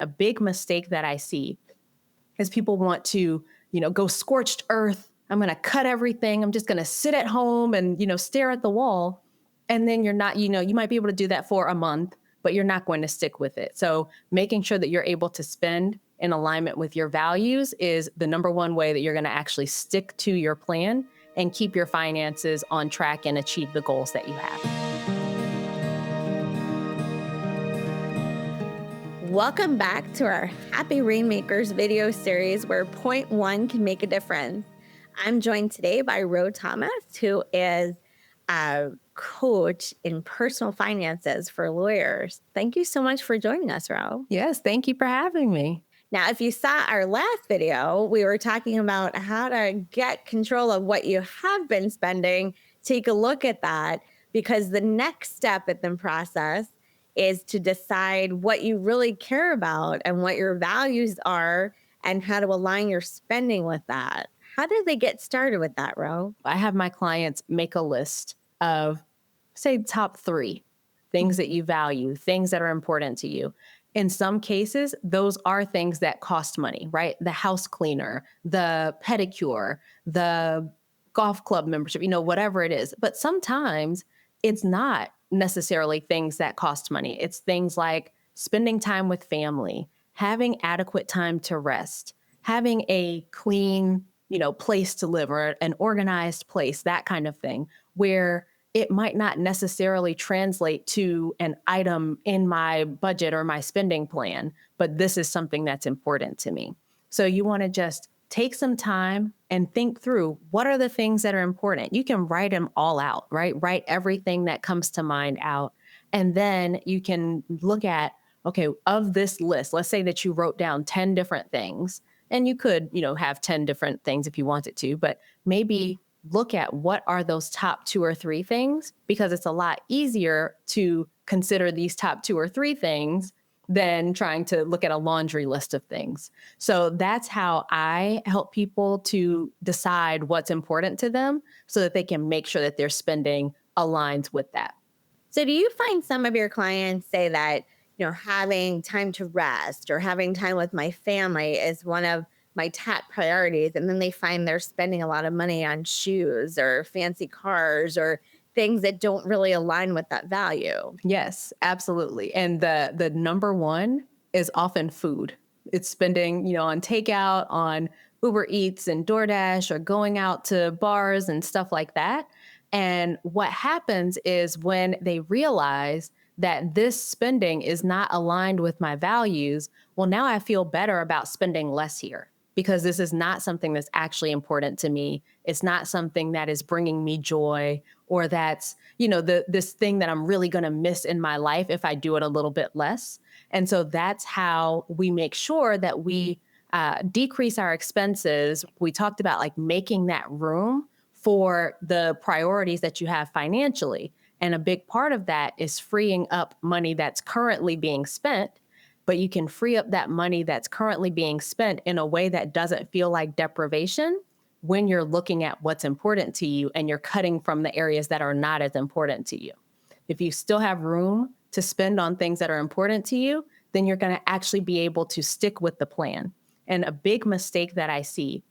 A big mistake that I see is people want to, go scorched earth. I'm going to cut everything. I'm just going to sit at home and, stare at the wall. And then you're not, you might be able to do that for a month, but you're not going to stick with it. So making sure that you're able to spend in alignment with your values is the number one way that you're going to actually stick to your plan and keep your finances on track and achieve the goals that you have. Welcome back to our Happy Rainmakers video series where point one can make a difference. I'm joined today by Rho Thomas, who is a coach in personal finances for lawyers. Thank you so much for joining us, Rho. Yes, thank you for having me. Now, if you saw our last video, we were talking about how to get control of what you have been spending. Take a look at that, because the next step in the process is to decide what you really care about and what your values are and how to align your spending with that. How did they get started with that, Rho? I have my clients make a list of, say, top 3 things that you value, things that are important to you. In some cases, those are things that cost money, right? The house cleaner, the pedicure, the golf club membership, whatever it is. But sometimes it's not necessarily things that cost money. It's things like spending time with family, having adequate time to rest, having a clean, place to live or an organized place, that kind of thing, where it might not necessarily translate to an item in my budget or my spending plan, but this is something that's important to me. So you want to just take some time and think through what are the things that are important. You can write them all out, right? Write everything that comes to mind out. And then you can look at, okay, of this list, let's say that you wrote down 10 different things, and you could, have 10 different things if you wanted to, but maybe look at what are those top 2 or 3 things, because it's a lot easier to consider these top 2 or 3 things than trying to look at a laundry list of things. So that's how I help people to decide what's important to them so that they can make sure that their spending aligns with that. So do you find some of your clients say that, having time to rest or having time with my family is one of my top priorities, and then they find they're spending a lot of money on shoes or fancy cars or things that don't really align with that value? Yes, absolutely. And the number one is often food. It's spending, on takeout, on Uber Eats and DoorDash, or going out to bars and stuff like that. And what happens is when they realize that this spending is not aligned with my values, well, now I feel better about spending less here, because this is not something that's actually important to me. It's not something that is bringing me joy, or that's, this thing that I'm really going to miss in my life if I do it a little bit less. And so that's how we make sure that we decrease our expenses. We talked about like making that room for the priorities that you have financially. And a big part of that is freeing up money that's currently being spent, but you can free up that money that's currently being spent in a way that doesn't feel like deprivation when you're looking at what's important to you and you're cutting from the areas that are not as important to you. If you still have room to spend on things that are important to you, then you're going to actually be able to stick with the plan. And a big mistake that I see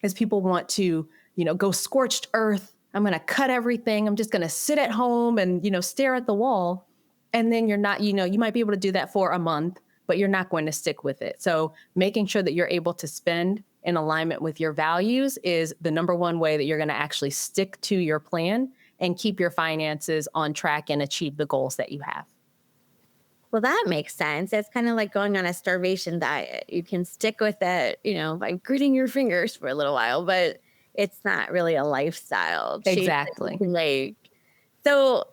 is people want to, go scorched earth. I'm going to cut everything. I'm just going to sit at home and, stare at the wall. And then you're not, you might be able to do that for a month, but you're not going to stick with it. So making sure that you're able to spend in alignment with your values is the number one way that you're going to actually stick to your plan and keep your finances on track and achieve the goals that you have. Well, that makes sense. It's kind of like going on a starvation diet. You can stick with it, by gritting your fingers for a little while, but it's not really a lifestyle change that you Exactly. can make. So,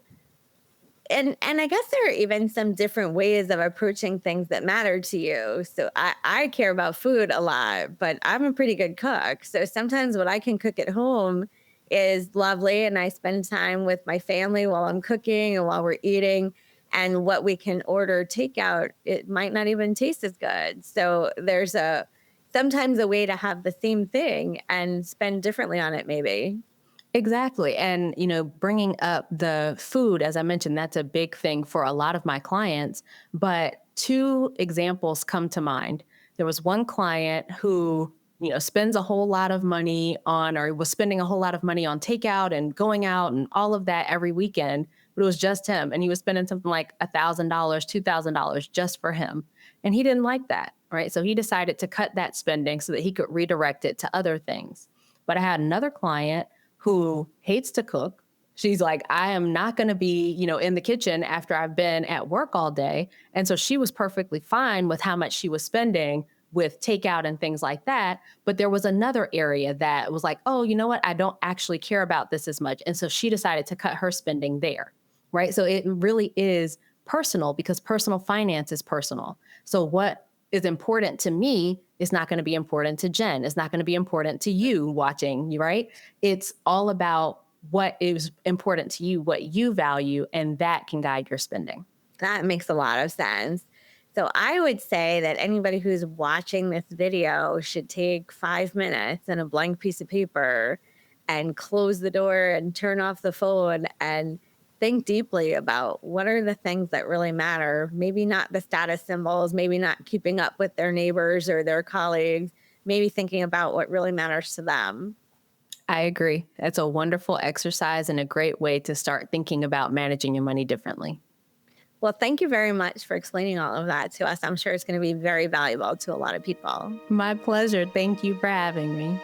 and I guess there are even some different ways of approaching things that matter to you. So I care about food a lot, but I'm a pretty good cook. So sometimes what I can cook at home is lovely, and I spend time with my family while I'm cooking and while we're eating. And what we can order takeout, it might not even taste as good. So there's sometimes a way to have the same thing and spend differently on it, maybe. Exactly. And, bringing up the food, as I mentioned, that's a big thing for a lot of my clients. But two examples come to mind. There was one client who, spends a whole lot of money on, or was spending a whole lot of money on takeout and going out and all of that every weekend, but it was just him. And he was spending something like $1,000, $2,000 just for him. And he didn't like that. Right. So he decided to cut that spending so that he could redirect it to other things. But I had another client who hates to cook. She's like, I am not going to be, in the kitchen after I've been at work all day. And so she was perfectly fine with how much she was spending with takeout and things like that. But there was another area that was like, oh, you know what? I don't actually care about this as much. And so she decided to cut her spending there. Right. So it really is personal because personal finance is personal. So what is important to me is not going to be important to Jen. It's not going to be important to you watching, right? It's all about what is important to you, what you value, and that can guide your spending. That makes a lot of sense. So I would say that anybody who's watching this video should take 5 minutes and a blank piece of paper and close the door and turn off the phone and think deeply about what are the things that really matter. Maybe not the status symbols, maybe not keeping up with their neighbors or their colleagues, maybe thinking about what really matters to them. I agree. That's a wonderful exercise and a great way to start thinking about managing your money differently. Well, thank you very much for explaining all of that to us. I'm sure it's going to be very valuable to a lot of people. My pleasure. Thank you for having me.